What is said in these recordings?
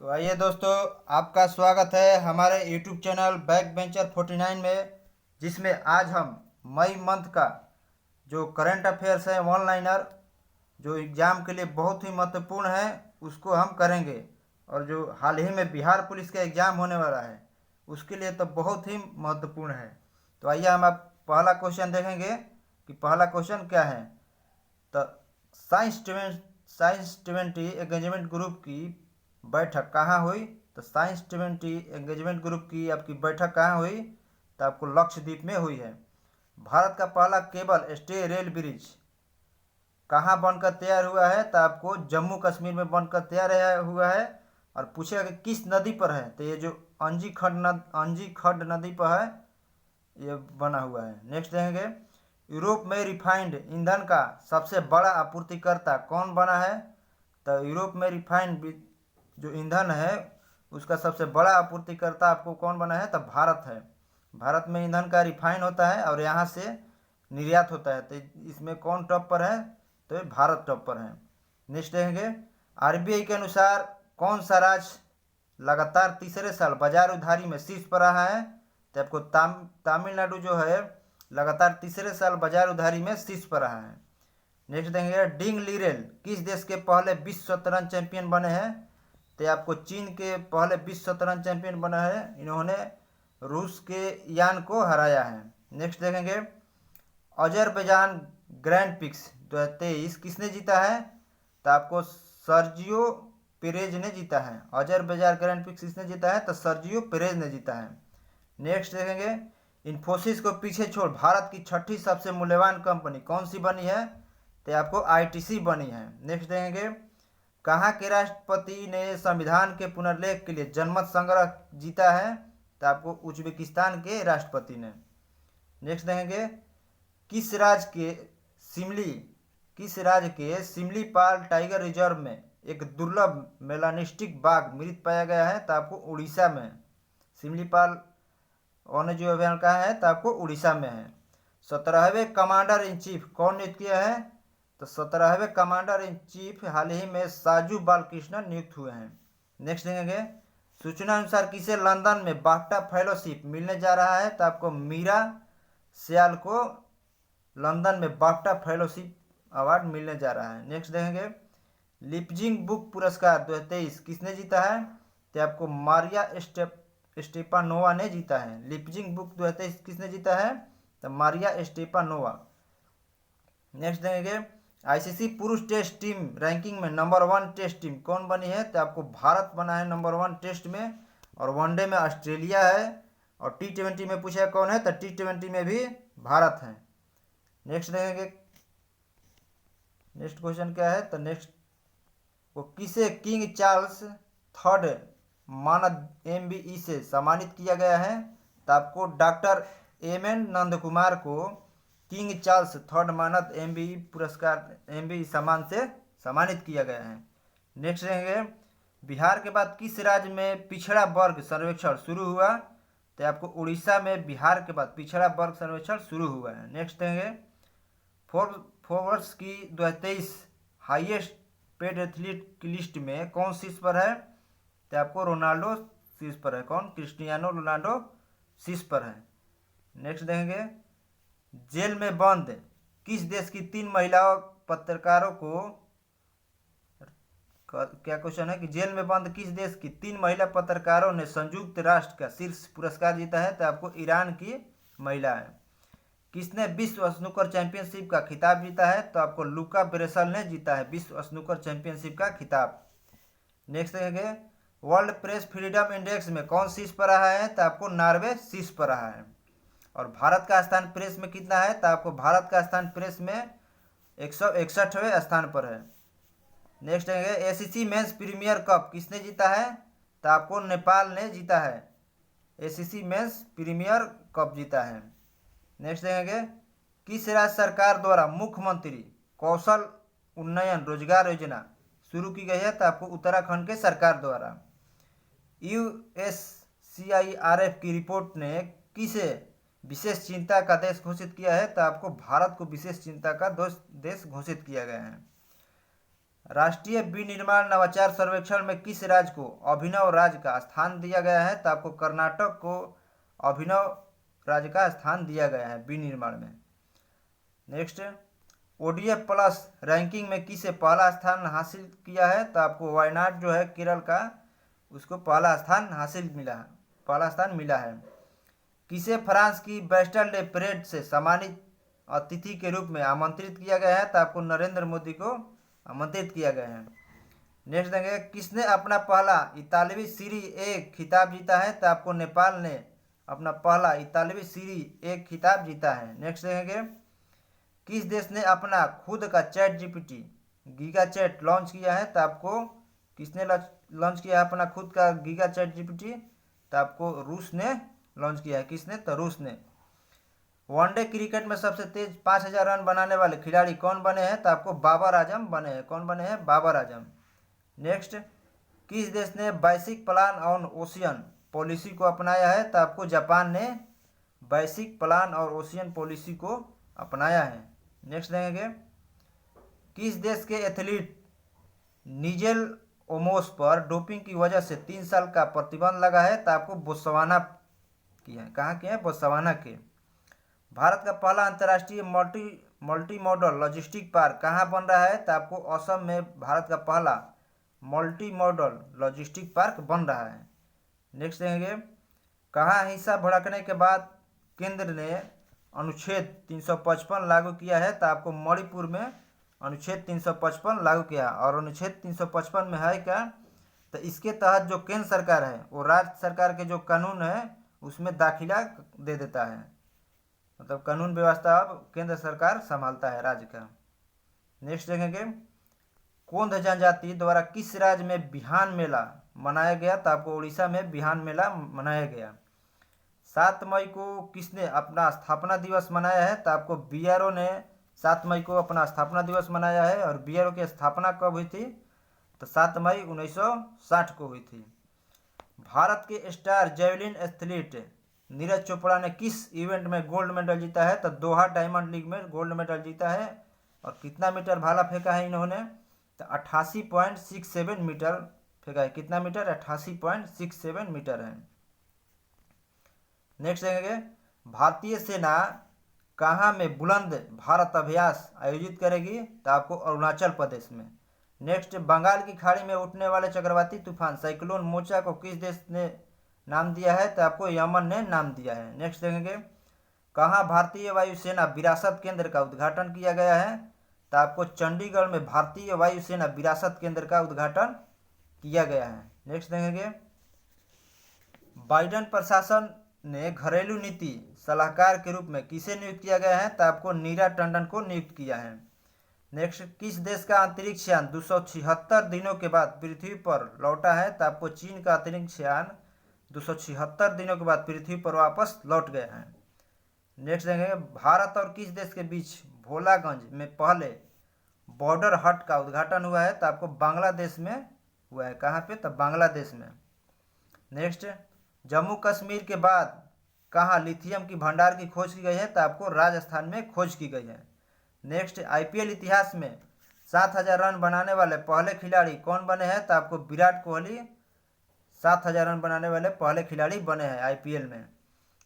तो आइए दोस्तों, आपका स्वागत है हमारे YouTube चैनल बैक बेंचर 49 में, जिसमें आज हम मई मंथ का जो करंट अफेयर्स है ऑनलाइनर, जो एग्ज़ाम के लिए बहुत ही महत्वपूर्ण है, उसको हम करेंगे। और जो हाल ही में बिहार पुलिस का एग्ज़ाम होने वाला है, उसके लिए तो बहुत ही महत्वपूर्ण है। तो आइए हम आप पहला क्वेश्चन देखेंगे कि पहला क्वेश्चन क्या है। तो साइंस 20 एंगेजमेंट ग्रुप की बैठक कहाँ हुई। तो साइंस 20 एंगेजमेंट ग्रुप की आपकी बैठक कहाँ हुई। तो आपको लक्षद्वीप में हुई है। भारत का पहला केबल स्टे रेल ब्रिज कहाँ बनकर तैयार हुआ है। तो आपको जम्मू कश्मीर में बनकर तैयार हुआ है। और पूछेगा कि किस नदी पर है। तो ये जो अंजी खड्ड नदी पर है, ये बना हुआ है। नेक्स्ट देखेंगे, यूरोप में रिफाइंड ईंधन का सबसे बड़ा आपूर्तिकर्ता कौन बना है। तो यूरोप में रिफाइंड जो ईंधन है, उसका सबसे बड़ा आपूर्तिकर्ता आपको कौन बना है। तो भारत है। भारत में ईंधन का रिफाइन होता है और यहाँ से निर्यात होता है। तो इसमें कौन टॉप पर है। तो ये भारत टॉप पर है। नेक्स्ट देखेंगे, आरबीआई के अनुसार कौन सा राज्य लगातार तीसरे साल बाजार उधारी में शीर्ष पर रहा है। तो आपको तमिलनाडु जो है लगातार तीसरे साल बाजार उधारी में शीर्ष पर रहा है। नेक्स्ट देखेंगे, डिंग लीरेल किस देश के पहले विश्व शतरंज चैंपियन बने हैं। तो आपको चीन के पहले विश्व शतरंज चैंपियन बना है। इन्होंने रूस के यान को हराया है। नेक्स्ट देखेंगे, अजरबैजान ग्रैंड पिक्स 2023 किसने जीता है। तो आपको सर्जियो पेरेज ने जीता है। अजरबैजान ग्रैंड पिक्स किसने जीता है। तो सर्जियो पेरेज ने जीता है। नेक्स्ट देखेंगे, इन्फोसिस को पीछे छोड़ भारत की छठी सबसे मूल्यवान कंपनी कौन सी बनी है। तो आपको आईटीसी बनी है। नेक्स्ट देखेंगे, कहाँ के राष्ट्रपति ने संविधान के पुनर्लेख के लिए जनमत संग्रह जीता है। तो आपको उज्बेकिस्तान के राष्ट्रपति ने। नेक्स्ट देखेंगे, किस राज्य के सिमली किस राज्य के सिमलीपाल टाइगर रिजर्व में एक दुर्लभ मेलानिस्टिक बाघ मृत पाया गया है। तो आपको उड़ीसा में सिमलीपाल वन्य जीव अभ्यारण्य का है। तो आपको उड़ीसा में है। 17वें कमांडर इन चीफ कौन नियुक्त किया है। तो 17वें कमांडर इन चीफ हाल ही में साजू बालकृष्णन नियुक्त हुए हैं। नेक्स्ट देखेंगे, सूचना अनुसार किसे लंदन में बाफ्टा फेलोशिप मिलने जा रहा है। तो आपको मीरा सियाल को लंदन में बाफ्टा फेलोशिप अवार्ड मिलने जा रहा है। नेक्स्ट देखेंगे, लिपजिंग बुक पुरस्कार 2023 किसने जीता है। तो आपको मारिया स्टेपानोवा ने जीता है। लिपजिंग बुक 2023 किसने जीता है। तो मारिया स्टेपानोवा। नेक्स्ट देखेंगे, आईसीसी पुरुष टेस्ट टीम रैंकिंग में नंबर 1 टेस्ट टीम कौन बनी है। तो आपको भारत बना है नंबर 1 टेस्ट में। और वनडे में ऑस्ट्रेलिया है। और T20 में पूछा कौन है। तो T20 में भी भारत है। नेक्स्ट देखेंगे, नेक्स्ट क्वेश्चन क्या है। तो नेक्स्ट को किसे किंग चार्ल्स थर्ड मानद MBE से सम्मानित किया गया है। तो आपको डॉक्टर MN नंद कुमार को किंग चार्ल्स थर्ड मानद MBE पुरस्कार MBE सम्मान से सम्मानित किया गया है। नेक्स्ट रहेंगे, बिहार के बाद किस राज्य में पिछड़ा वर्ग सर्वेक्षण शुरू हुआ। तो आपको उड़ीसा में बिहार के बाद पिछड़ा वर्ग सर्वेक्षण शुरू हुआ है। नेक्स्ट रहेंगे, फोर्ब्स की 2023 हाईएस्ट पेड एथलीट की लिस्ट में कौन शीर्ष पर है। तो आपको रोनाल्डो शीर्ष पर है। कौन, क्रिस्टियानो रोनाल्डो शीर्ष पर है। नेक्स्ट देखेंगे, जेल में बंद किस देश की 3 महिला पत्रकारों को, क्या क्वेश्चन है कि जेल में बंद किस देश की 3 महिला पत्रकारों ने संयुक्त राष्ट्र का शीर्ष पुरस्कार जीता है। तो आपको ईरान की महिला है। किसने विश्व स्नूकर चैंपियनशिप का खिताब जीता है। तो आपको लुका ब्रेसल ने जीता है विश्व स्नूकर चैंपियनशिप का खिताब। नेक्स्ट देखेंगे, वर्ल्ड प्रेस फ्रीडम इंडेक्स में कौन शीर्ष पर रहा है। तो आपको नॉर्वे शीर्ष पर रहा है। और भारत का स्थान प्रेस में कितना है। तो आपको भारत का स्थान प्रेस में 161वें स्थान पर है। नेक्स्ट देखेंगे, ACC मेंस प्रीमियर कप किसने जीता है। तो आपको नेपाल ने जीता है। ACC मेंस प्रीमियर कप जीता है। नेक्स्ट देखेंगे, किस राज्य सरकार द्वारा मुख्यमंत्री कौशल उन्नयन रोजगार योजना शुरू की गई है। तो आपको उत्तराखंड के सरकार द्वारा। USCIRF की रिपोर्ट ने किसे विशेष चिंता का देश घोषित किया है। तो आपको भारत को विशेष चिंता का देश घोषित किया गया है। राष्ट्रीय विनिर्माण नवाचार सर्वेक्षण में किस राज्य को अभिनव राज्य का स्थान दिया गया है? तो आपको कर्नाटक को अभिनव राज्य का स्थान दिया गया है विनिर्माण में। नेक्स्ट, ओडीएफ प्लस रैंकिंग में किसे पहला स्थान हासिल किया है? तो आपको वायनाड जो है केरल का, उसको पहला स्थान मिला है। किसे फ्रांस की बैस्टल डे परेड से सम्मानित अतिथि के रूप में आमंत्रित किया गया है? तो आपको नरेंद्र मोदी को आमंत्रित किया गया है। नेक्स्ट देंगे, किसने अपना पहला इतालवी सीरी ए खिताब जीता है? तो आपको नेपाल ने अपना पहला इतालवी सीरी ए खिताब जीता है। नेक्स्ट देंगे, किस देश ने अपना खुद का chat GPT giga chad launch किया है? तो आपको किसने लॉन्च किया है अपना खुद का गीगा चैट जीपीटी? तो आपको रूस ने लॉन्च किया है। किसने? तो रूस ने। वनडे क्रिकेट में सबसे तेज 5000 रन बनाने वाले खिलाड़ी कौन बने हैं? तो आपको बाबर आजम बने हैं। कौन बने हैं? बाबर आजम। नेक्स्ट, किस देश ने basic plan on ocean policy को अपनाया है? तो आपको जापान ने बेसिक प्लान और ओशियन पॉलिसी को अपनाया है। नेक्स्ट देंगे, किस देश के एथलीट निजेल ओमोस पर डोपिंग की वजह से 3 साल का प्रतिबंध लगा है? तो आपको बोत्सवाना की है। कहाँ के हैं? बोत्सवाना के। भारत का पहला अंतर्राष्ट्रीय मल्टी मॉडल लॉजिस्टिक पार्क कहाँ बन रहा है? तो आपको असम में भारत का पहला मल्टी मॉडल लॉजिस्टिक पार्क बन रहा है। नेक्स्ट देंगे, कहाँ हिंसा भड़कने के बाद केंद्र ने अनुच्छेद 355 लागू किया है? तो आपको मणिपुर में अनुच्छेद 355 लागू किया। और अनुच्छेद 355 में है क्या? तो इसके तहत जो केंद्र सरकार है वो राज्य सरकार के जो कानून है उसमें दाखिला दे देता है, मतलब कानून व्यवस्था अब केंद्र सरकार संभालता है राज्य का। नेक्स्ट देखेंगे, कोंध जनजाति द्वारा किस राज्य में बिहान मेला मनाया गया? तो आपको उड़ीसा में बिहान मेला मनाया गया। 7 मई को किसने अपना स्थापना दिवस मनाया है? तो आपको बीआरओ ने 7 मई को अपना स्थापना दिवस मनाया है। और बीआरओ की स्थापना कब हुई थी? तो 7 मई 1960 को हुई थी। भारत के star javelin athlete Neeraj Chopra ने किस इवेंट में गोल्ड मेडल जीता है? तो दोहा डायमंड लीग में गोल्ड मेडल जीता है। और कितना मीटर भाला फेंका है इन्होंने? तो 88.67 मीटर फेंका है। कितना मीटर? 88.67 मीटर है। नेक्स्ट देखेंगे, भारतीय सेना कहाँ में बुलंद भारत अभ्यास आयोजित करेगी? तो आपको अरुणाचल प्रदेश में। नेक्स्ट, बंगाल की खाड़ी में उठने वाले चक्रवाती तूफान साइक्लोन मोचा को किस देश ने नाम दिया है? तो आपको यमन ने नाम दिया है। नेक्स्ट देखेंगे, कहाँ भारतीय वायुसेना विरासत केंद्र का उद्घाटन किया गया है? तो आपको चंडीगढ़ में भारतीय वायुसेना विरासत केंद्र का उद्घाटन किया गया है। नेक्स्ट देखेंगे, बाइडेन प्रशासन ने घरेलू नीति सलाहकार के रूप में किसे नियुक्त किया गया है? तो आपको नीरा टंडन को नियुक्त किया है। नेक्स्ट, किस देश का अंतरिक्ष यान 276 दिनों के बाद पृथ्वी पर लौटा है? तो आपको चीन का अंतरिक्ष यान 276 दिनों के बाद पृथ्वी पर वापस लौट गया है। नेक्स्ट देखेंगे, भारत और किस देश के बीच भोलागंज में पहले बॉर्डर हट का उद्घाटन हुआ है? तो आपको बांग्लादेश में हुआ है। कहाँ पे? तो बांग्लादेश में। नेक्स्ट, जम्मू कश्मीर के बाद कहाँ लिथियम की भंडार की खोज की गई है? तो आपको राजस्थान में खोज की गई है। नेक्स्ट, आईपीएल इतिहास में 7000 रन बनाने वाले पहले खिलाड़ी कौन बने हैं? तो आपको विराट कोहली 7000 रन बनाने वाले पहले खिलाड़ी बने हैं आईपीएल में।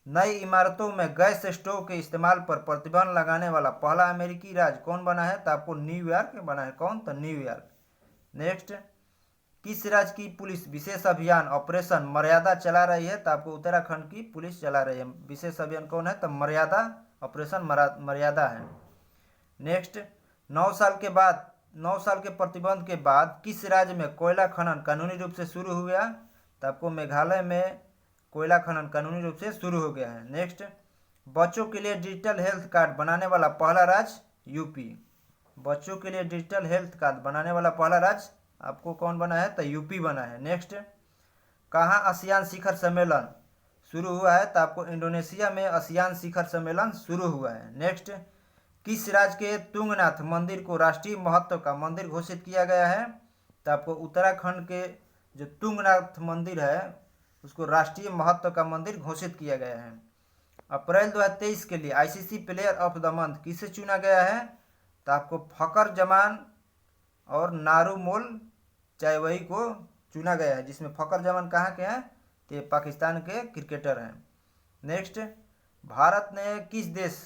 नई इमारतों में गैस स्टोव के इस्तेमाल पर प्रतिबंध लगाने वाला पहला अमेरिकी राज्य कौन बना है? तो आपको न्यूयॉर्क बना है। कौन? तो न्यूयॉर्क। नेक्स्ट, किस राज्य की पुलिस विशेष अभियान ऑपरेशन मर्यादा चला रही है? तो आपको उत्तराखंड की पुलिस चला रही है। विशेष अभियान कौन है? तो मर्यादा, ऑपरेशन मर्यादा है। नेक्स्ट, 9 साल के प्रतिबंध के बाद किस राज्य में कोयला खनन कानूनी रूप से शुरू हुआ? तो आपको मेघालय में कोयला खनन कानूनी रूप से शुरू हो गया है। नेक्स्ट, बच्चों के लिए डिजिटल हेल्थ कार्ड बनाने वाला पहला राज्य यूपी। बच्चों के लिए डिजिटल हेल्थ कार्ड बनाने वाला पहला राज्य आपको कौन बना है? तो यूपी बना है। नेक्स्ट, कहाँ आसियान शिखर सम्मेलन शुरू हुआ है? तो आपको इंडोनेशिया में आसियान शिखर सम्मेलन शुरू हुआ है। नेक्स्ट, किस राज्य के तुंगनाथ मंदिर को राष्ट्रीय महत्व का मंदिर घोषित किया गया है? तो आपको उत्तराखंड के जो तुंगनाथ मंदिर है उसको राष्ट्रीय महत्व का मंदिर घोषित किया गया है। अप्रैल 2023 के लिए ICC player of the month किसे चुना गया है? तो आपको फकर जमान और नारुमोल चाइवई को चुना गया है, जिसमें फ़खर जमान कहाँ के हैं, तो ये पाकिस्तान के क्रिकेटर हैं। नेक्स्ट, भारत ने किस देश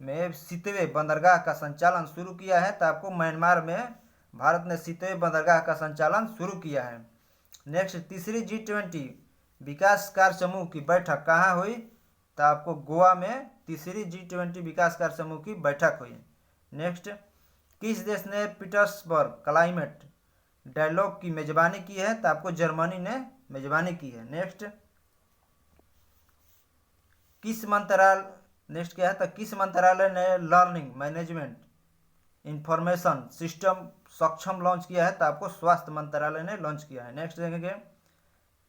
में सितवे बंदरगाह का संचालन शुरू किया है, तो आपको म्यांमार में भारत ने सितवे बंदरगाह का संचालन शुरू किया है। नेक्स्ट, तीसरी G20 विकास कार्य समूह की बैठक कहाँ हुई, तो आपको गोवा में तीसरी G20 विकास कार्य समूह की बैठक हुई। नेक्स्ट, किस देश ने पीटर्सबर्ग क्लाइमेट डायलॉग की मेजबानी की है, तो आपको जर्मनी ने मेजबानी की है। नेक्स्ट, नेक्स्ट क्या है, तो किस मंत्रालय ने लर्निंग मैनेजमेंट इंफॉर्मेशन सिस्टम सक्षम लॉन्च किया है, तो आपको स्वास्थ्य मंत्रालय ने लॉन्च किया है। नेक्स्ट देखेंगे,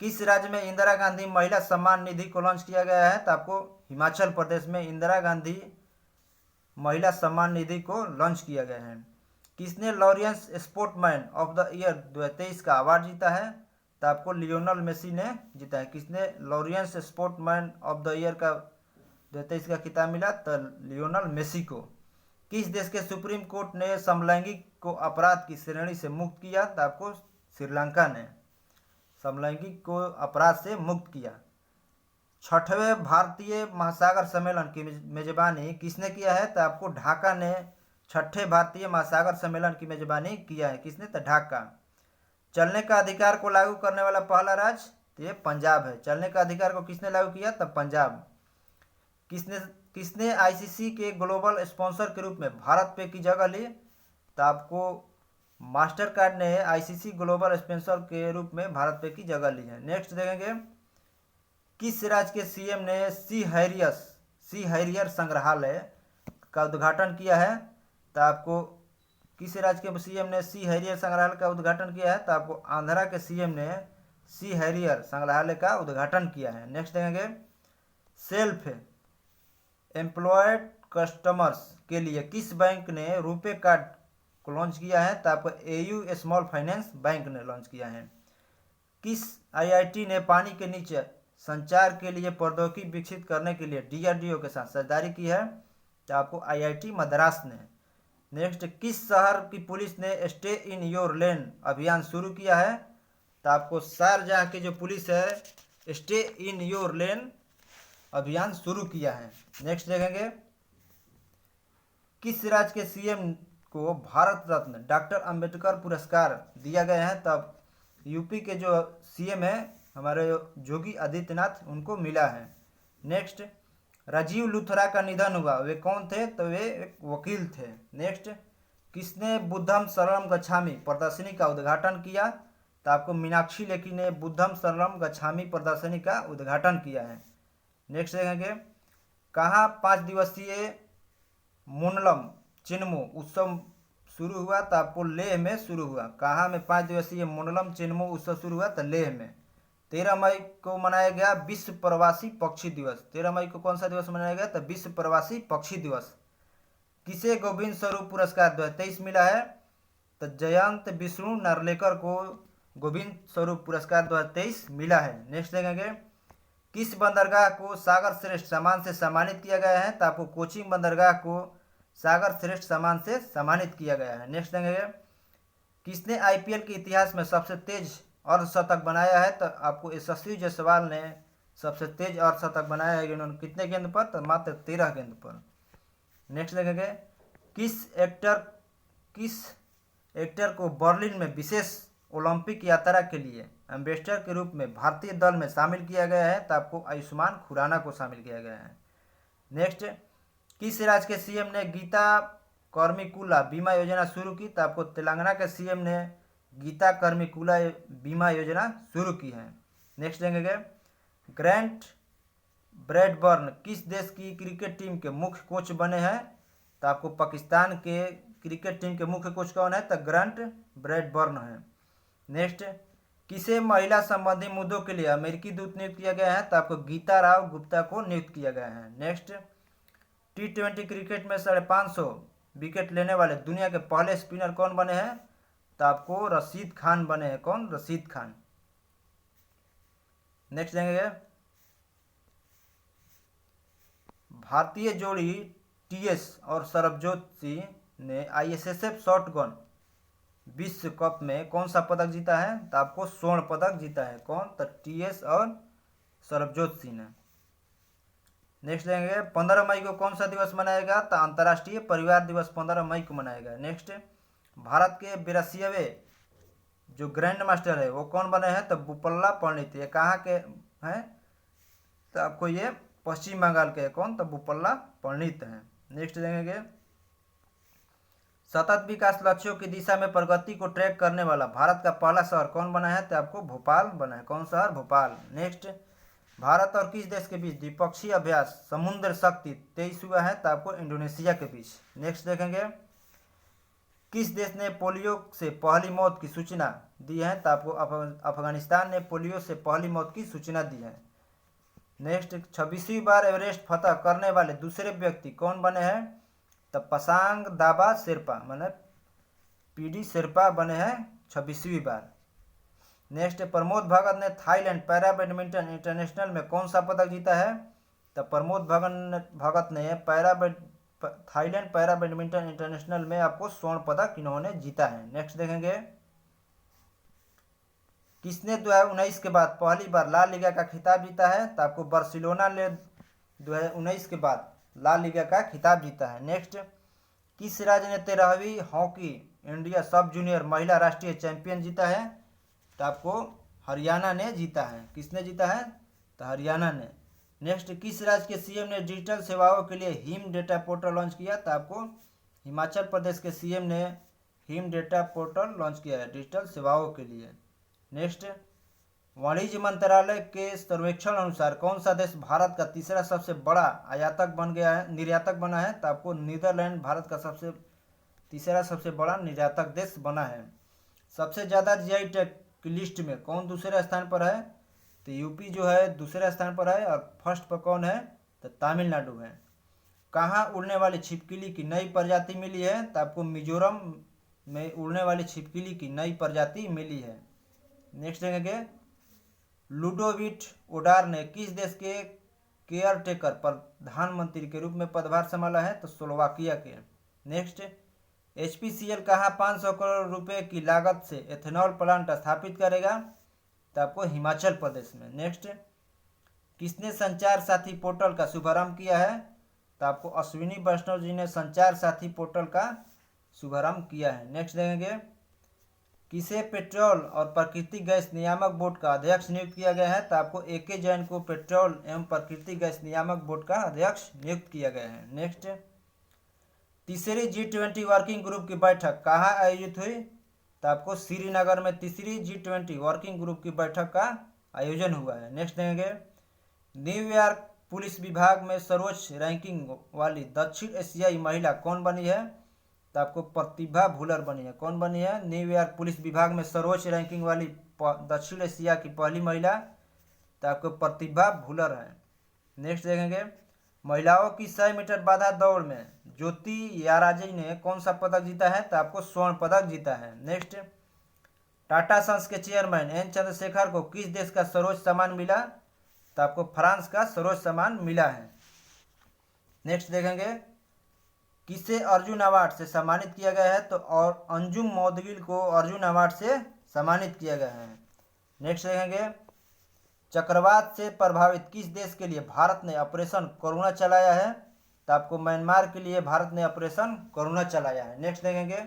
किस राज्य में इंदिरा गांधी महिला सम्मान निधि को लॉन्च किया गया है, तो आपको हिमाचल प्रदेश में इंदिरा गांधी महिला सम्मान निधि को लॉन्च किया गया है। किसने Laureus sportsman of the year 2023 का अवार्ड जीता है, तो आपको लियोनल मेसी ने जीता है। किसने Laureus sportsman of the year का 2023 का खिताब मिला, तो लियोनल मेसी को। किस देश के सुप्रीम कोर्ट ने समलैंगिक को अपराध की श्रेणी से मुक्त किया, तो आपको श्रीलंका ने समलैंगिक को अपराध से मुक्त किया। छठवें भारतीय महासागर सम्मेलन की मेजबानी किसने किया है, तो आपको ढाका ने छठे भारतीय महासागर सम्मेलन की मेजबानी किया है। किसने, तो ढाका। चलने का अधिकार को लागू करने वाला पहला राज्य, तो ये पंजाब है। चलने का अधिकार को किसने लागू किया, तो पंजाब। किसने आईसीसी के ग्लोबल स्पॉन्सर के रूप में भारत पे की जगह ली, तो आपको मास्टर कार्ड ने आईसीसी ग्लोबल स्पॉन्सर के रूप में भारत पे की जगह ली है। नेक्स्ट देखेंगे, किस राज्य के सीएम ने सी हैरियर संग्रहालय का उद्घाटन किया है, तो आपको किस राज्य के सीएम ने सी हैरियर संग्रहालय का उद्घाटन किया है, तो आपको आंध्रा के सीएम ने सी हैरियर संग्रहालय का उद्घाटन किया है। नेक्स्ट देखेंगे, सेल्फ एम्प्लॉयड कस्टमर्स के लिए किस बैंक ने रुपे कार्ड को लॉन्च किया है, तो आपको एयू स्मॉल फाइनेंस बैंक ने लॉन्च किया है। किस आईआईटी ने पानी के नीचे संचार के लिए प्रौद्योगिकी विकसित करने के लिए डीआरडीओ के साथ साझेदारी की है, तो आपको आईआईटी मद्रास ने। नेक्स्ट, किस शहर की पुलिस ने स्टे इन योर लेन अभियान शुरू किया है, तो आपको शारजाह की जो पुलिस है स्टे इन योर लेन अभियान शुरू किया है। नेक्स्ट देखेंगे, किस राज्य के सीएम को भारत रत्न डॉक्टर अंबेडकर पुरस्कार दिया गया है, तब यूपी के जो सीएम है हमारे योगी आदित्यनाथ, उनको मिला है। नेक्स्ट, राजीव लुथरा का निधन हुआ, वे कौन थे, तो वे एक वकील थे। नेक्स्ट, किसने बुद्धम शरणम गच्छामी प्रदर्शनी का उद्घाटन किया, तो आपको मीनाक्षी लेखी ने बुद्धम शरणम गच्छामी प्रदर्शनी का उद्घाटन किया है। नेक्स्ट देखेंगे, कहाँ 5 दिवसीय मुनलम चिन्मू उत्सव शुरू हुआ, तो आपको लेह में शुरू हुआ। कहाँ में 5 दिवसीय मुनलम चिन्मू उत्सव शुरू हुआ, तो लेह में। 13 मई को मनाया गया विश्व प्रवासी पक्षी दिवस। 13 मई को कौन सा दिवस मनाया गया, तो विश्व प्रवासी पक्षी दिवस। किसे गोविंद स्वरूप पुरस्कार 2023 मिला है, तो जयंत विष्णु नार्लेकर को गोविंद स्वरूप पुरस्कार 2023 मिला है। नेक्स्ट देखेंगे, किस बंदरगाह को सागर श्रेष्ठ सम्मान से सम्मानित किया गया है, तो आपको कोचिंग बंदरगाह को सागर श्रेष्ठ सम्मान से सम्मानित किया गया है। नेक्स्ट देखेंगे, किसने आईपीएल के इतिहास में सबसे तेज अर्धशतक बनाया है, तो आपको यशस्वी जायसवाल ने सबसे तेज अर्धशतक बनाया है। इन्होंने कितने गेंद पर, तो मात्र 13 गेंद पर। नेक्स्ट देखेंगे, किस एक्टर को बर्लिन में विशेष ओलंपिक यात्रा के लिए एम्बेसडर के रूप में भारतीय दल में शामिल किया गया है, तो आपको आयुष्मान खुराना को शामिल किया गया है। नेक्स्ट, किस राज्य के सीएम ने गीता कर्मिकुला बीमा योजना शुरू की, तो आपको तेलंगाना के सीएम ने गीता कर्मिकुला बीमा योजना शुरू की है। नेक्स्ट देखेंगे, ग्रांट ब्रैडबर्न किस देश की क्रिकेट टीम के मुख्य कोच बने हैं, तो आपको पाकिस्तान के क्रिकेट टीम के मुख्य कोच कौन है, तो ग्रांट ब्रैडबर्न है। नेक्स्ट, किसे महिला संबंधी मुद्दों के लिए अमेरिकी दूत नियुक्त किया गया है, तो आपको गीता राव गुप्ता को नियुक्त किया गया है। नेक्स्ट, T20 क्रिकेट में 550 विकेट लेने वाले दुनिया के पहले स्पिनर कौन बने हैं, तो आपको रशीद खान बने हैं। कौन, रशीद खान। नेक्स्ट देखेंगे, भारतीय जोड़ी टीएस और सरबजोत सिंह ने आईएसएसएफ शॉटगन विश्व कप में कौन सा पदक जीता है? तो आपको स्वर्ण पदक जीता है। कौन? तो TS और सरबजोत सिंह ने। नेक्स्ट देखेंगे 15 मई को कौन सा दिवस मनाएगा? तो अंतर्राष्ट्रीय परिवार दिवस 15 मई को मनाएगा। नेक्स्ट, भारत के 82वें जो ग्रैंड मास्टर है वो कौन बने हैं? तो बोपल्ला पंडित। ये कहाँ के हैं? तो आपको ये पश्चिम बंगाल के। कौन? तो बोपल्ला पंडित हैं। नेक्स्ट देखेंगे सतत विकास लक्ष्यों की दिशा में प्रगति को ट्रैक करने वाला भारत का पहला शहर कौन बना है? तो आपको भोपाल बना है। कौन शहर? भोपाल। नेक्स्ट, भारत और किस देश के बीच द्विपक्षीय अभ्यास समुद्र शक्ति 23 हुआ है? तो आपको इंडोनेशिया के बीच। नेक्स्ट देखेंगे किस देश ने पोलियो से पहली मौत की सूचना दी है? तो आपको अफगानिस्तान ने पोलियो से पहली मौत की सूचना दी है। नेक्स्ट, 26वीं बार एवरेस्ट फतह करने वाले दूसरे व्यक्ति कौन बने हैं? तो पसांग दाबा शेरपा माने PD शेरपा बने हैं 26वीं बार। नेक्स्ट, प्रमोद भगत ने थाईलैंड पैरा बैडमिंटन इंटरनेशनल में कौन सा पदक जीता है? तो प्रमोद भगत ने थाईलैंड पैरा बैडमिंटन इंटरनेशनल में आपको स्वर्ण पदक इन्होंने जीता है। नेक्स्ट देखेंगे किसने 2019 के बाद पहली बार ला लीगा का खिताब जीता है? तो आपको बार्सिलोना ने 2019 के बाद ला लीगा का खिताब जीता है। नेक्स्ट, किस राज्य ने 13वीं हॉकी इंडिया सब जूनियर महिला राष्ट्रीय चैंपियन जीता है? तो आपको हरियाणा ने जीता है। किसने जीता है? तो हरियाणा ने। नेक्स्ट, किस राज्य के CM ने डिजिटल सेवाओं के लिए हिम डेटा पोर्टल लॉन्च किया? तो आपको हिमाचल प्रदेश के CM ने हिम डेटा पोर्टल लॉन्च किया है डिजिटल सेवाओं के लिए। नेक्स्ट, वाणिज्य मंत्रालय के सर्वेक्षण अनुसार कौन सा देश भारत का तीसरा सबसे बड़ा आयातक बन गया है, निर्यातक बना है? तो आपको नीदरलैंड भारत का तीसरा सबसे बड़ा निर्यातक देश बना है। सबसे ज़्यादा GI टैग की लिस्ट में कौन दूसरे स्थान पर है? तो यूपी जो है दूसरे स्थान पर है और फर्स्ट पर कौन है? तो तमिलनाडु है। कहाँ उड़ने वाली छिपकली की नई प्रजाति मिली है? तो आपको मिजोरम में उड़ने वाली छिपकली की नई प्रजाति मिली है। नेक्स्ट देखेंगे लुडोविट ओडार ने किस देश के केयर टेकर प्रधानमंत्री के रूप में पदभार संभाला है? तो स्लोवाकिया के। नेक्स्ट, HPCL कहाँ 500 करोड़ रुपए की लागत से एथेनॉल प्लांट स्थापित करेगा? तो आपको हिमाचल प्रदेश में। नेक्स्ट, किसने संचार साथी पोर्टल का शुभारंभ किया है? तो आपको अश्विनी वैष्णव जी ने संचार साथी पोर्टल का शुभारंभ किया है। नेक्स्ट देखेंगे किसे पेट्रोल और प्राकृतिक गैस नियामक बोर्ड का अध्यक्ष नियुक्त किया गया है? तो आपको AK जैन को पेट्रोल एवं प्राकृतिक गैस नियामक बोर्ड का अध्यक्ष नियुक्त किया गया है। नेक्स्ट, तीसरी G20 वर्किंग ग्रुप की बैठक कहाँ आयोजित हुई? तो आपको श्रीनगर में तीसरी G20 वर्किंग ग्रुप की बैठक का आयोजन हुआ है। नेक्स्ट देखेंगे न्यूयॉर्क पुलिस विभाग में सर्वोच्च रैंकिंग वाली दक्षिण एशियाई महिला कौन बनी है? तो आपको प्रतिभा भुलर बनी है। कौन बनी है? न्यूयॉर्क पुलिस विभाग में सर्वोच्च रैंकिंग वाली दक्षिण एशिया की पहली महिला तो आपको प्रतिभा भुलर है। नेक्स्ट देखेंगे महिलाओं की 100 मीटर बाधा दौड़ में ज्योति याराजी ने कौन सा पदक जीता है? तो आपको स्वर्ण पदक जीता है। नेक्स्ट, टाटा सन्स के चेयरमैन N चंद्रशेखर को किस देश का सर्वोच्च सम्मान मिला? तो आपको फ्रांस का सर्वोच्च सम्मान मिला है। नेक्स्ट देखेंगे किसे अर्जुन अवार्ड से सम्मानित किया गया है? तो और अंजुम मौदगिल को अर्जुन अवार्ड से सम्मानित किया गया है। नेक्स्ट देखेंगे चक्रवात से प्रभावित किस देश के लिए भारत ने ऑपरेशन करुणा चलाया है? तो आपको म्यांमार के लिए भारत ने ऑपरेशन करुणा चलाया है। नेक्स्ट देखेंगे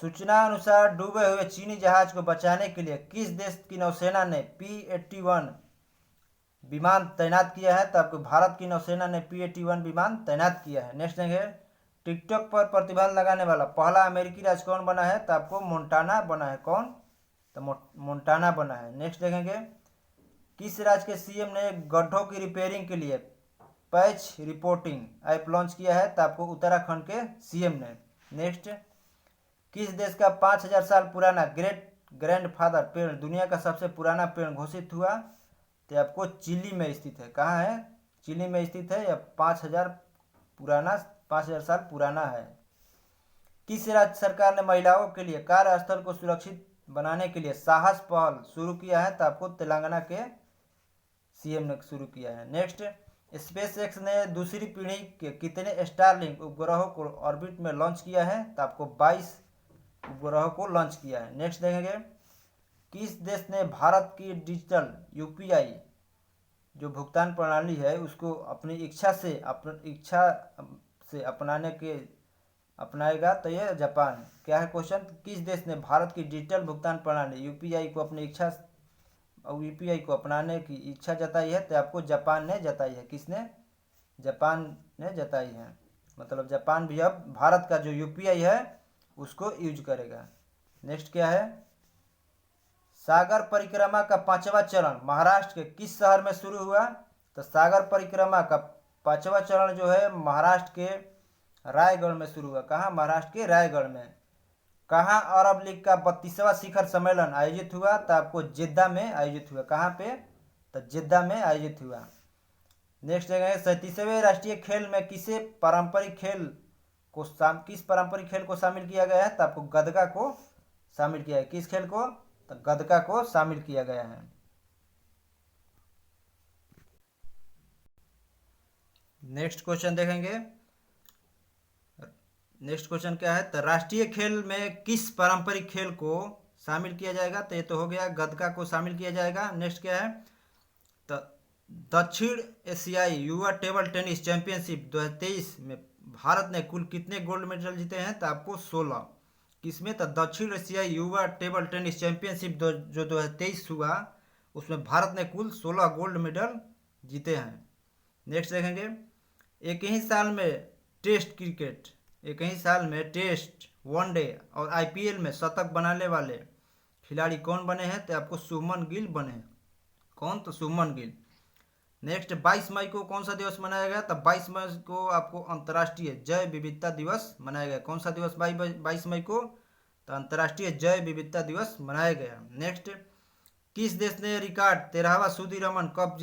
सूचना अनुसार डूबे हुए चीनी जहाज को बचाने के लिए किस देश की नौसेना ने P-81 विमान तैनात किया है? तो आपको भारत की नौसेना ने P-81 विमान तैनात किया है। नेक्स्ट देखेंगे टिकटॉक पर प्रतिबंध लगाने वाला पहला अमेरिकी राज्य कौन बना है? तो आपको मोन्टाना बना है। कौन? तो मोन्टाना बना है। नेक्स्ट देखेंगे किस राज्य के CM ने गड्ढों की रिपेयरिंग के लिए पैच रिपोर्टिंग ऐप लॉन्च किया है? तो आपको उत्तराखंड के CM ने। नेक्स्ट, किस देश का 5000 साल पुराना ग्रेट ग्रैंडफादर पेड़ दुनिया का सबसे पुराना पेड़ घोषित हुआ? तो आपको चिली में स्थित है। कहाँ है? चिली में स्थित है। यह 5000 साल पुराना है। किस राज्य सरकार ने महिलाओं के लिए कार्यस्थल को सुरक्षित बनाने के लिए साहस पहल शुरू किया है? तो आपको तेलंगाना के CM ने शुरू किया है। नेक्स्ट, SpaceX ने दूसरी पीढ़ी के कितने स्टारलिंक उपग्रहों को ऑर्बिट में लॉन्च किया है? तो आपको 22 उपग्रह को लॉन्च किया है। नेक्स्ट देखेंगे, किस देश ने भारत की डिजिटल यूपीआई जो भुगतान प्रणाली है उसको अपनी इच्छा से अपनाएगा? तो यह जापान। क्या है क्वेश्चन, किस देश ने भारत की डिजिटल भुगतान प्रणाली यूपीआई को अपनाने की इच्छा जताई है? तो आपको जापान ने जताई है। किसने? जापान ने जताई है। मतलब जापान भी अब भारत का जो यूपीआई है उसको यूज करेगा। नेक्स्ट क्या है, सागर परिक्रमा का 5वां चरण महाराष्ट्र के किस शहर में शुरू हुआ? तो सागर परिक्रमा का 5वां चरण जो है महाराष्ट्र के रायगढ़ में शुरू हुआ। कहाँ? महाराष्ट्र के रायगढ़ में। कहाँ अरब लीग का 32वां शिखर सम्मेलन आयोजित हुआ? तो आपको जेद्दा में आयोजित हुआ। कहाँ पे? तो जेद्दा में आयोजित हुआ। नेक्स्ट जगह 37वें राष्ट्रीय खेल में किस पारंपरिक खेल को शामिल किया गया है? तो आपको गदगा को शामिल किया है। किस खेल को? तो गदगा को शामिल किया गया है। नेक्स्ट क्वेश्चन देखेंगे। नेक्स्ट क्वेश्चन क्या है, तो राष्ट्रीय खेल में किस पारंपरिक खेल को शामिल किया जाएगा? तो ये तो हो गया, गदगा को शामिल किया जाएगा। नेक्स्ट क्या है, तो दक्षिण एशियाई युवा टेबल टेनिस चैंपियनशिप 2023 में भारत ने कुल कितने गोल्ड मेडल जीते हैं? तो आपको 16। किसमें? तो दक्षिण एशियाई युवा टेबल टेनिस चैंपियनशिप जो 2023 हुआ उसमें भारत ने कुल 16 गोल्ड मेडल जीते हैं। नेक्स्ट देखेंगे, एक ही साल में टेस्ट, वनडे और आईपीएल में शतक बनाने वाले खिलाड़ी कौन बने हैं? तो आपको शुभमन गिल बने। कौन? तो शुभमन गिल। नेक्स्ट 22 मई को कौन सा दिवस मनाया गया? तो 22 मई को आपको अंतर्राष्ट्रीय जैव विविधता दिवस मनाया गया। कौन सा दिवस 22 मई को? तो अंतर्राष्ट्रीय जैव विविधता दिवस मनाया गया। नेक्स्ट, किस देश ने रिकॉर्ड 13वां सुदीरमन कप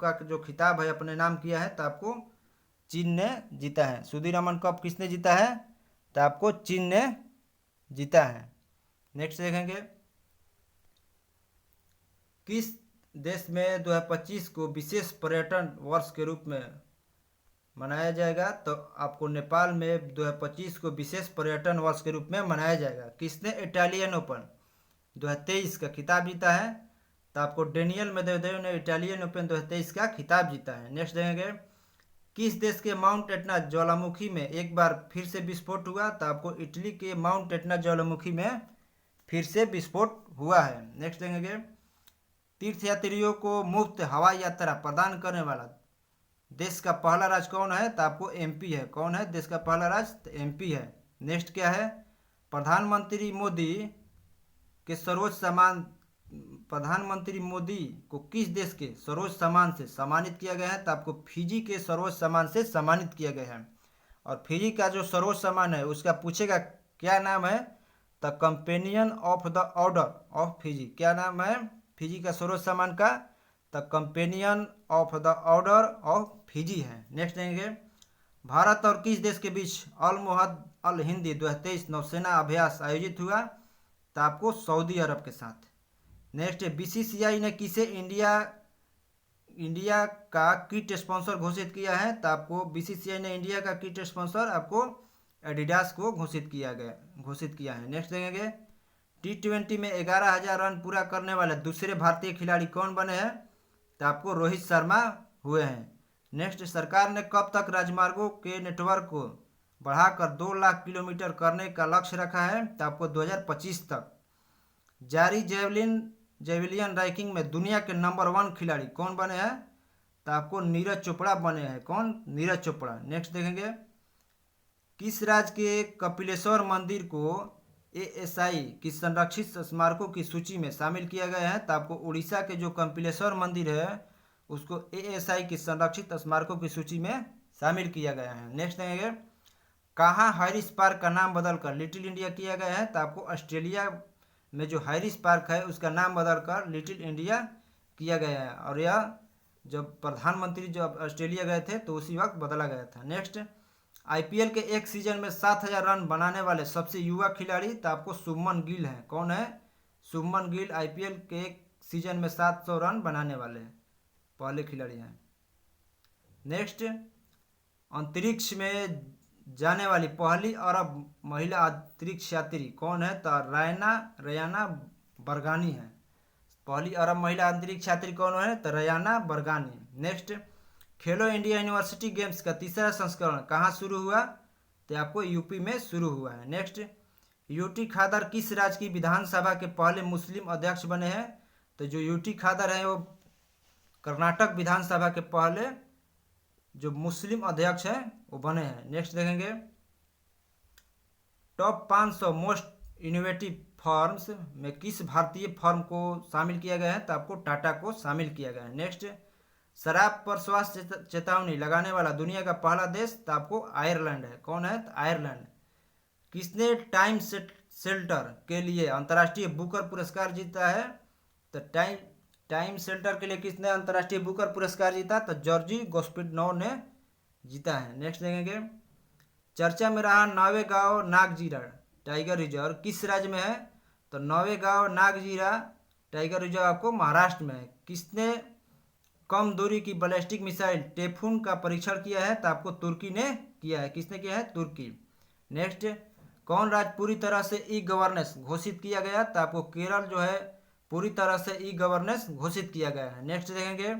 का जो खिताब है अपने नाम किया है? तो आपको चीन ने जीता है। सुदीरमन कप किसने जीता है? तो आपको चीन ने जीता है। नेक्स्ट देखेंगे, किस देश में 2025 को विशेष पर्यटन वर्ष के रूप में मनाया जाएगा? तो आपको नेपाल में 2025 को विशेष पर्यटन वर्ष के रूप में मनाया जाएगा। किसने इटालियन ओपन 2023 का खिताब जीता है? तो आपको डेनियल मेदवेदेव ने इटालियन ओपन 2023 का खिताब जीता है। नेक्स्ट देखेंगे, किस देश के माउंट एटना ज्वालामुखी में एक बार फिर से विस्फोट हुआ? तो आपको इटली के माउंट एटना ज्वालामुखी में फिर से विस्फोट हुआ है। नेक्स्ट देखेंगे, तीर्थयात्रियों को मुफ्त हवाई यात्रा प्रदान करने वाला देश का पहला राज्य कौन है? तो आपको एमपी है। कौन है देश का पहला राज्य? तो एमपी है। नेक्स्ट क्या है, प्रधानमंत्री मोदी को किस देश के सर्वोच्च सम्मान से सम्मानित किया गया है? तो आपको फिजी के सर्वोच्च सम्मान से सम्मानित किया गया है। और फिजी का जो सर्वोच्च सम्मान है उसका पूछेगा क्या नाम है? The companion of the order of Fiji. क्या नाम है फिजी का सर्वोच्च सम्मान का? The companion of the order of Fiji है। नेक्स्ट देंगे, भारत और किस देश के बीच अल मोहद अल हिंदी 2023 नौसेना अभ्यास आयोजित हुआ? तो आपको सऊदी अरब के साथ। नेक्स्ट, बीसीसीआई ने किसे इंडिया का किट स्पॉन्सर घोषित किया है? तो आपको बीसीसीआई ने इंडिया का किट स्पॉन्सर आपको एडिडास को घोषित किया है। नेक्स्ट देखेंगे, T20 में 11,000 रन पूरा करने वाले दूसरे भारतीय खिलाड़ी कौन बने हैं? तो आपको रोहित शर्मा हुए हैं। नेक्स्ट, सरकार ने कब तक राजमार्गों के नेटवर्क को बढ़ाकर 2 लाख किलोमीटर करने का लक्ष्य रखा है? तो आपको 2025 तक। जारी जेवलियन रैंकिंग में दुनिया के नंबर 1 खिलाड़ी कौन बने हैं? तो आपको नीरज चोपड़ा बने हैं। कौन? नीरज चोपड़ा। नेक्स्ट देखेंगे, किस राज्य के कपिलेश्वर मंदिर को एएसआई की संरक्षित स्मारकों की सूची में शामिल किया गया है? तो आपको उड़ीसा के जो कपिलेश्वर मंदिर है उसको एएसआई की संरक्षित स्मारकों की सूची में शामिल किया गया है। नेक्स्ट देखेंगे, कहाँ हैरिस पार्क का नाम बदलकर लिटिल इंडिया किया गया है? तो आपको ऑस्ट्रेलिया में जो हैरिस पार्क है उसका नाम बदलकर लिटिल इंडिया किया गया है। और यह जब प्रधानमंत्री जब ऑस्ट्रेलिया गए थे तो उसी वक्त बदला गया था। नेक्स्ट, आईपीएल के एक सीजन में 7,000 रन बनाने वाले सबसे युवा खिलाड़ी? तो आपको शुभमन गिल है। कौन है? शुभमन गिल आईपीएल के एक सीजन में 700 रन बनाने वाले पहले खिलाड़ी हैं। नेक्स्ट, अंतरिक्ष में जाने वाली पहली अरब महिला अंतरिक्ष यात्री कौन है? तो रयाना बरगानी है। पहली अरब महिला अंतरिक्ष यात्री कौन है? तो रयाना बरगानी। नेक्स्ट, खेलो इंडिया यूनिवर्सिटी गेम्स का तीसरा संस्करण कहाँ शुरू हुआ? तो आपको यूपी में शुरू हुआ है। नेक्स्ट, यूटी खादर किस राज्य की विधानसभा के पहले मुस्लिम अध्यक्ष बने हैं? तो जो यूटी खादर है वो कर्नाटक विधानसभा के पहले जो मुस्लिम अध्यक्ष हैं वो बने हैं। नेक्स्ट देखेंगे, टॉप 500 मोस्ट इनोवेटिव फर्म्स में किस भारतीय फर्म को शामिल किया गया है? तो आपको टाटा को शामिल किया गया है। नेक्स्ट, शराब पर स्वास्थ्य चेतावनी लगाने वाला दुनिया का पहला देश? तो आपको आयरलैंड है। कौन है? तो आयरलैंड। किसने टाइम शेल्टर के लिए अंतर्राष्ट्रीय बुकर पुरस्कार जीता है? तो टाइम शेल्टर के लिए किसने अंतर्राष्ट्रीय बुकर पुरस्कार जीता? तो जॉर्जी गोस्पिनोव ने जीता है। नेक्स्ट देखेंगे, चर्चा में रहा नौवेगांव नागजीरा टाइगर रिजर्व किस राज्य में है? तो नौवेगांव नागजीरा टाइगर रिजर्व आपको महाराष्ट्र में है। किसने कम दूरी की बैलिस्टिक मिसाइल टेफून का परीक्षण किया है? तो आपको तुर्की ने किया है। किसने किया है? तुर्की। नेक्स्ट, कौन राज्य पूरी तरह से ई गवर्नेंस घोषित किया गया? तो आपको केरल जो है पूरी तरह से ई गवर्नेंस घोषित किया गया है। नेक्स्ट देखेंगे,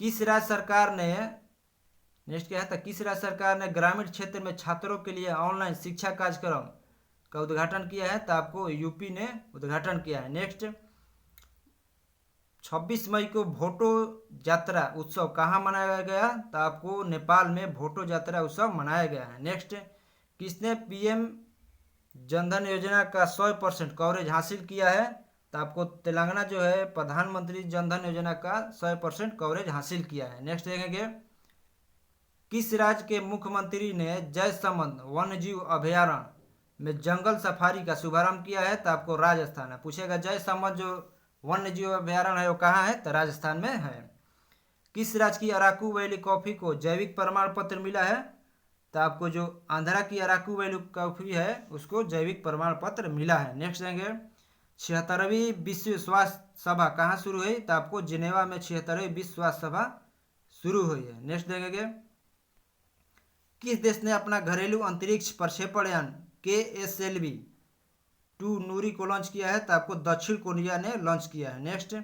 किस राज्य सरकार ने किस राज्य सरकार ने ग्रामीण क्षेत्र में छात्रों के लिए ऑनलाइन शिक्षा कार्यक्रम का उद्घाटन किया है? तो आपको यूपी ने उद्घाटन किया है। नेक्स्ट, 26 मई को भोटो यात्रा उत्सव कहाँ मनाया गया? तो आपको नेपाल में भोटो यात्रा उत्सव मनाया गया है। नेक्स्ट, किसने पीएम जनधन योजना का 100% कवरेज हासिल किया है? तो आपको तेलंगाना जो है प्रधानमंत्री जनधन योजना का 100% कवरेज हासिल किया है। नेक्स्ट देखेंगे, किस राज्य के मुख्यमंत्री ने जयसमंद वन्यजीव अभयारण्य में जंगल सफारी का शुभारंभ किया है? तो आपको राजस्थान है। पूछेगा जयसमंद जो वन्यजीव अभयारण्य है वो कहाँ है? तो राजस्थान में है। किस राज्य की अराकू वैली कॉफी को जैविक प्रमाण पत्र मिला है? तो आपको जो आंध्रा की अराकू वैली कॉफी है उसको जैविक प्रमाण पत्र मिला है। नेक्स्ट देंगे, 76वीं विश्व स्वास्थ्य सभा कहाँ शुरू हुई? तो आपको जिनेवा में 76वीं विश्व स्वास्थ्य सभा शुरू हुई है। नेक्स्ट देखेंगे, किस देश ने अपना घरेलू अंतरिक्ष प्रक्षेपण यान KSLV-2 नूरी को लॉन्च किया है? तो आपको दक्षिण कोरिया ने लॉन्च किया है। नेक्स्ट,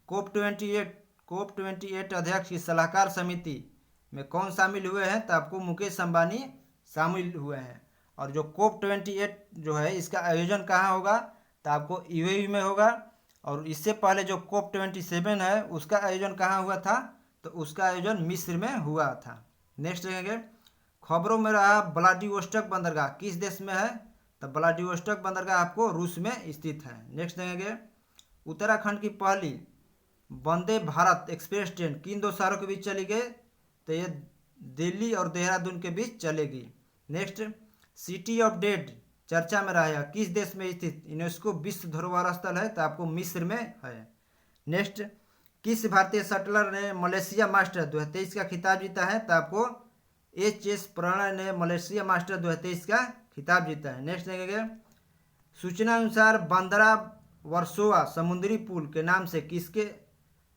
COP28 अध्यक्ष की सलाहकार समिति में कौन शामिल हुए हैं? तो आपको मुकेश अंबानी शामिल हुए हैं। और जो COP28 जो है इसका आयोजन कहाँ होगा? तो आपको यूएई में होगा। और इससे पहले जो COP27 है उसका आयोजन कहाँ हुआ था? तो उसका आयोजन मिस्र में हुआ था। नेक्स्ट देखेंगे, खबरों में रहा व्लादिवोस्टोक बंदरगाह किस देश में है? तो व्लादिवोस्टोक बंदरगाह आपको रूस में स्थित है। नेक्स्ट देखेंगे, उत्तराखंड की पहली वंदे भारत एक्सप्रेस ट्रेन किन दो शहरों के बीच चली गई? तो ये दिल्ली और देहरादून के बीच चलेगी। नेक्स्ट, सिटी ऑफ डेड चर्चा में रहा किस देश में स्थित यूनेस्को विश्व धरोहर स्थल है? तो आपको मिस्र में है। नेक्स्ट, किस भारतीय शटलर ने मलेशिया मास्टर 2023 का खिताब जीता है? तो आपको HS प्रणय ने मलेशिया मास्टर 2023 का खिताब जीता है। नेक्स्ट देखेंगे, सूचना अनुसार बांद्रा वर्सोवा समुद्री पुल के नाम से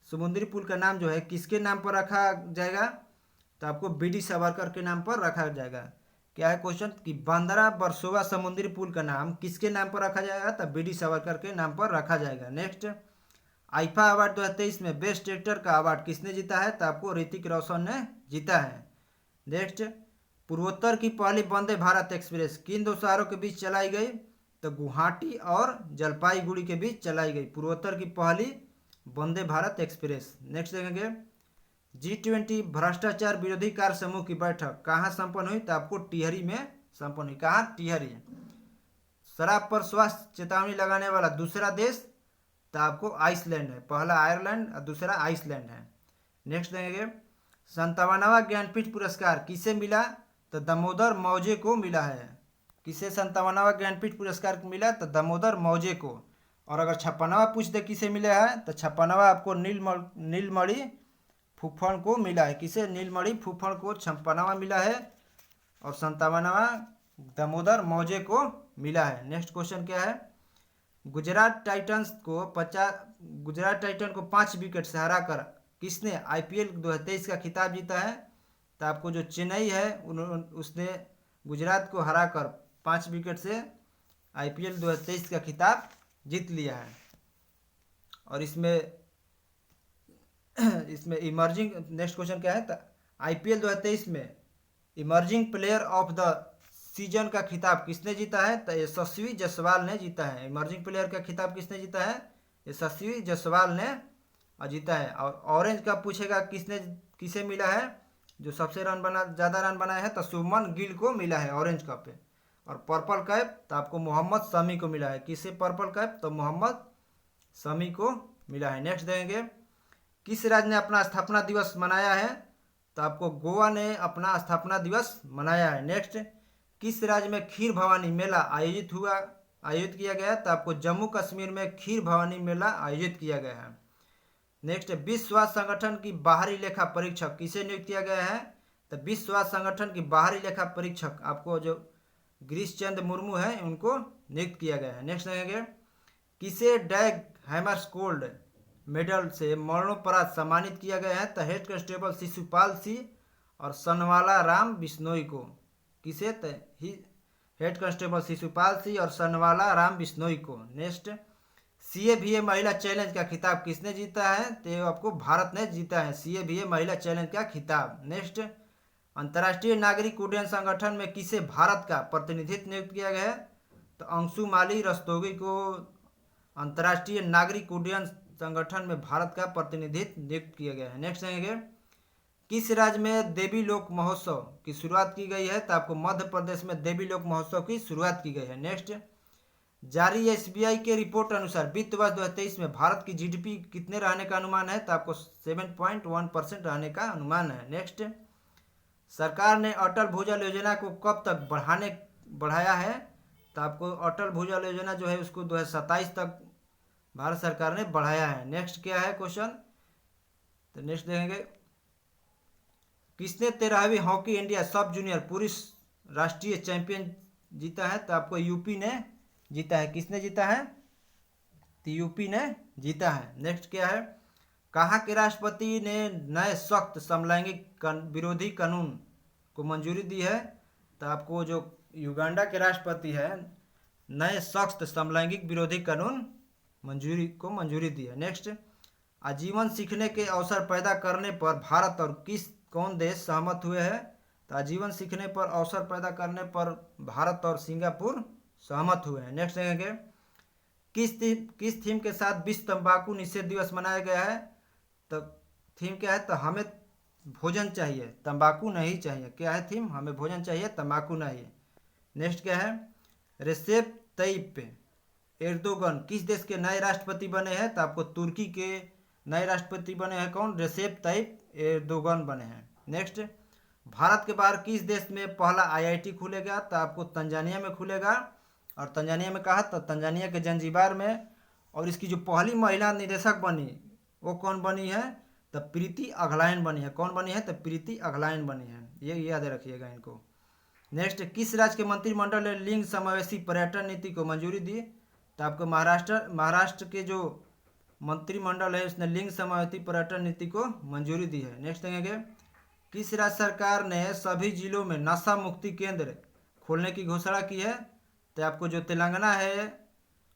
समुद्री पुल का नाम जो है किसके नाम पर रखा जाएगा? तो आपको BD सावरकर के नाम पर रखा जाएगा। क्या है क्वेश्चन कि बांद्रा वर्सोवा समुद्री पुल का नाम किसके नाम पर रखा जाएगा? तो BD सावरकर के नाम पर रखा जाएगा। नेक्स्ट, आईफा अवार्ड 2023 में बेस्ट एक्टर का अवार्ड किसने जीता है? तो आपको ऋतिक रोशन ने जीता है। नेक्स्ट, पूर्वोत्तर की पहली वंदे भारत एक्सप्रेस किन दो शहरों के बीच चलाई गई? तो गुवाहाटी और जलपाईगुड़ी के बीच चलाई गई पूर्वोत्तर की पहली वंदे भारत एक्सप्रेस। नेक्स्ट देखेंगे, G20 भ्रष्टाचार विरोधी कार्य समूह की बैठक कहाँ संपन्न हुई? तो आपको टिहरी में संपन्न हुई। कहाँ? टिहरी। शराब पर स्वास्थ्य चेतावनी लगाने वाला दूसरा देश? तो आपको आइसलैंड है। पहला आयरलैंड और दूसरा आइसलैंड है। नेक्स्ट देखेंगे, 57वां ज्ञानपीठ पुरस्कार किसे मिला? तो दामोदर मौजे को मिला है। किसे 57वां ज्ञानपीठ पुरस्कार मिला? तो दामोदर मौजे को। और अगर 56वां पूछ दे किसे मिला है? तो 56वां आपको नीलमणि फूफड़ को मिला है। किसे? नीलमणि फूफड़ को 56वां मिला है और 57वां दामोदर मौजे को मिला है। नेक्स्ट क्वेश्चन क्या है, गुजरात टाइटन को 5 विकेट से हराकर किसने IPL 2023 का खिताब जीता है? तो आपको जो चेन्नई है उसने गुजरात को हराकर 5 विकेट से IPL 2023 का खिताब जीत लिया है। और इसमें इमर्जिंग, नेक्स्ट क्वेश्चन क्या है, IPL 2023 में emerging player of the season का खिताब किसने जीता है? तो यशस्वी जायसवाल ने जीता है। इमर्जिंग प्लेयर का खिताब किसने जीता है? यशस्वी जायसवाल ने जीता है। और ऑरेंज कप पूछेगा किसे मिला है? जो सबसे ज़्यादा रन बनाए हैं तो शुभमन गिल को मिला है ऑरेंज कप पे। और पर्पल कैप तो आपको मोहम्मद शमी को मिला है। किसे पर्पल कैप? तो मोहम्मद शमी को मिला है। नेक्स्ट देंगे, किस राज्य ने अपना स्थापना दिवस मनाया है? तो आपको गोवा ने अपना स्थापना दिवस मनाया है। नेक्स्ट, किस राज्य में खीर भवानी मेला आयोजित किया गया है? तो आपको जम्मू कश्मीर में खीर भवानी मेला आयोजित किया गया है। नेक्स्ट, विश्व स्वास्थ्य संगठन की बाहरी लेखा परीक्षक किसे नियुक्त किया गया है? तो विश्व स्वास्थ्य संगठन की बाहरी लेखा परीक्षक आपको जो गिरीश चंद्र मुर्मू है उनको नियुक्त किया गया है। नेक्स्ट देखेंगे, किसे डैग हैमरस्कोल्ड मेडल से मरणोपरांत सम्मानित किया गया है? तो हेड कांस्टेबल शिशुपाल सिंह और सनवाला राम बिश्नोई को। किसे? हेड कांस्टेबल शिशुपाल सिंह और सनवाला राम बिश्नोई को। नेक्स्ट, CABA महिला चैलेंज का खिताब किसने जीता है? तो आपको भारत ने जीता है CABA महिला चैलेंज का खिताब। नेक्स्ट, अंतर्राष्ट्रीय नागरिक उड्डयन संगठन में किसे भारत का प्रतिनिधित्व नियुक्त किया गया है? तो अंशुमाली रस्तोगी को अंतर्राष्ट्रीय नागरिक उड्डयन संगठन में भारत का प्रतिनिधित्व नियुक्त किया गया है। नेक्स्ट देखेंगे, किस राज्य में देवी लोक महोत्सव की शुरुआत की गई है? तो आपको मध्य प्रदेश में देवी लोक महोत्सव की शुरुआत की गई है। नेक्स्ट, जारी SBI के रिपोर्ट अनुसार वित्त वर्ष 2023 में भारत की GDP कितने रहने का अनुमान है? तो आपको 7.1% रहने का अनुमान है। नेक्स्ट, सरकार ने अटल भूजल योजना को कब तक बढ़ाया है? तो आपको अटल भूजल योजना जो है उसको 2027 तक भारत सरकार ने बढ़ाया है। नेक्स्ट क्या है क्वेश्चन? तो नेक्स्ट देखेंगे, किसने 13वीं हॉकी इंडिया सब जूनियर पुरुष राष्ट्रीय चैंपियन जीता है? तो आपको यूपी ने जीता है। किसने जीता है? तो यूपी ने जीता है। नेक्स्ट क्या है, कहाँ के राष्ट्रपति ने नए सख्त समलैंगिक विरोधी कानून को मंजूरी दी है? तो आपको जो युगांडा के राष्ट्रपति है नए सख्त समलैंगिक विरोधी कानून मंजूरी दी है। नेक्स्ट, आजीवन सीखने के अवसर पैदा करने पर भारत और कौन देश सहमत हुए हैं? तो आजीवन सीखने पर अवसर पैदा करने पर भारत और सिंगापुर सहमत हुए हैं। नेक्स्ट देखेंगे, किस थीम के साथ विश्व तंबाकू निषेध दिवस मनाया गया है? तो थीम क्या है? तो हमें भोजन चाहिए, तंबाकू नहीं चाहिए। क्या है थीम? हमें भोजन चाहिए, तंबाकू नहीं। नेक्स्ट क्या है, रेसेप तय्यिप एर्दोगन किस देश के नए राष्ट्रपति बने हैं? तो आपको तुर्की के नए राष्ट्रपति बने हैं। कौन? रेसेप तय्यिप एर्दोगन बने हैं। नेक्स्ट, भारत के बाहर किस देश में पहला IIT खुलेगा? तो आपको तंजानिया में खुलेगा। और तंजानिया में कहा? तो तंजानिया के जंजीबार में। और इसकी जो पहली महिला निदेशक बनी वो कौन बनी है? तो प्रीति अगलायन बनी है। कौन बनी है? तो प्रीति अगलायन बनी है। ये याद रखिएगा इनको। नेक्स्ट, किस राज्य के मंत्रिमंडल ने लिंग समावेशी पर्यटन नीति को मंजूरी दी? तो आपको महाराष्ट्र के जो मंत्रिमंडल है उसने लिंग समावेशी पर्यटन नीति को मंजूरी दी है। नेक्स्ट देखेंगे, किस राज्य सरकार ने सभी जिलों में नशा मुक्ति केंद्र खोलने की घोषणा की है? तो आपको जो तेलंगाना है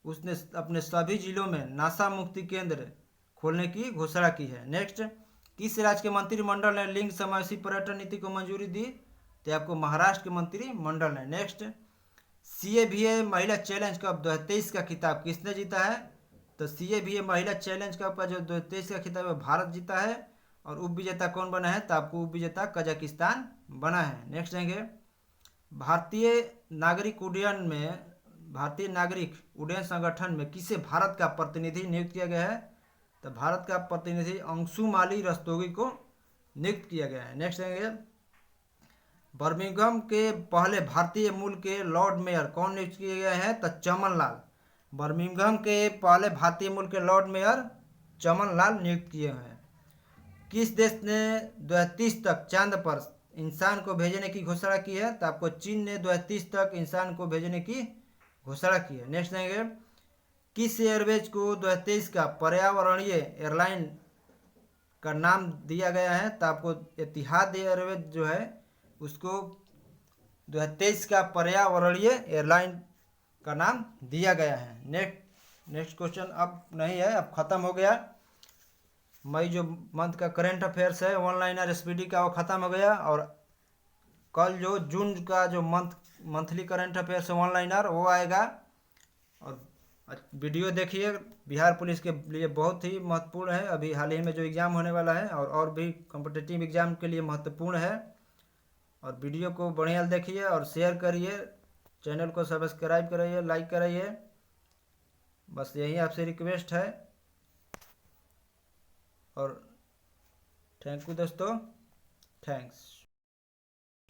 उसने अपने सभी जिलों में नशा मुक्ति केंद्र खोलने की घोषणा की है। नेक्स्ट, किस राज्य के मंत्रिमंडल ने लिंग समावेशी पर्यटन नीति को मंजूरी दी? तो आपको महाराष्ट्र के मंत्रिमंडल ने। नेक्स्ट, CABA महिला चैलेंज कप 2023 का खिताब किसने जीता है? तो CABA महिला चैलेंज कप का जो 2023 का खिताब है भारत जीता है। और उप विजेता कौन बना है? तो आपको उप विजेता कजाकिस्तान बना है। नेक्स्ट देंगे, भारतीय नागरिक उड्डयन संगठन में किसे भारत का प्रतिनिधि नियुक्त किया गया है? तो भारत का प्रतिनिधि अंशुमाली रस्तोगी को नियुक्त किया गया है। नेक्स्ट देंगे, बर्मिंघम के पहले भारतीय मूल के लॉर्ड मेयर कौन नियुक्त किए गए हैं? तो चमन लाल। बर्मिंघम के पहले भारतीय मूल के लॉर्ड मेयर चमन लाल नियुक्त किए हैं। किस देश ने 2030 तक चांद पर इंसान को भेजने की घोषणा की है? तो आपको चीन ने 2030 तक इंसान को भेजने की घोषणा की है। नेक्स्ट देंगे, किस एयरवेज को 2023 का पर्यावरणीय एयरलाइन का नाम दिया गया है? तो आपको एतिहाद एयरवेज जो है उसको 2023 का पर्यावरणीय एयरलाइन का नाम दिया गया है। नेक्स्ट क्वेश्चन अब नहीं है, अब ख़त्म हो गया। मई जो मंथ का करंट अफेयर्स है ऑनलाइनर एसपीडी का वो ख़त्म हो गया, और कल जो जून का जो मंथली करंट अफेयर्स है ऑनलाइनर वो आएगा। और वीडियो देखिए, बिहार पुलिस के लिए बहुत ही महत्वपूर्ण है, अभी हाल ही में जो एग्ज़ाम होने वाला है और भी कॉम्पिटिटिव एग्ज़ाम के लिए महत्वपूर्ण है। और वीडियो को बढ़िया देखिए और शेयर करिए, चैनल को सब्सक्राइब करिए, लाइक करिए, बस यही आपसे रिक्वेस्ट है। और थैंक यू दोस्तों, थैंक्स।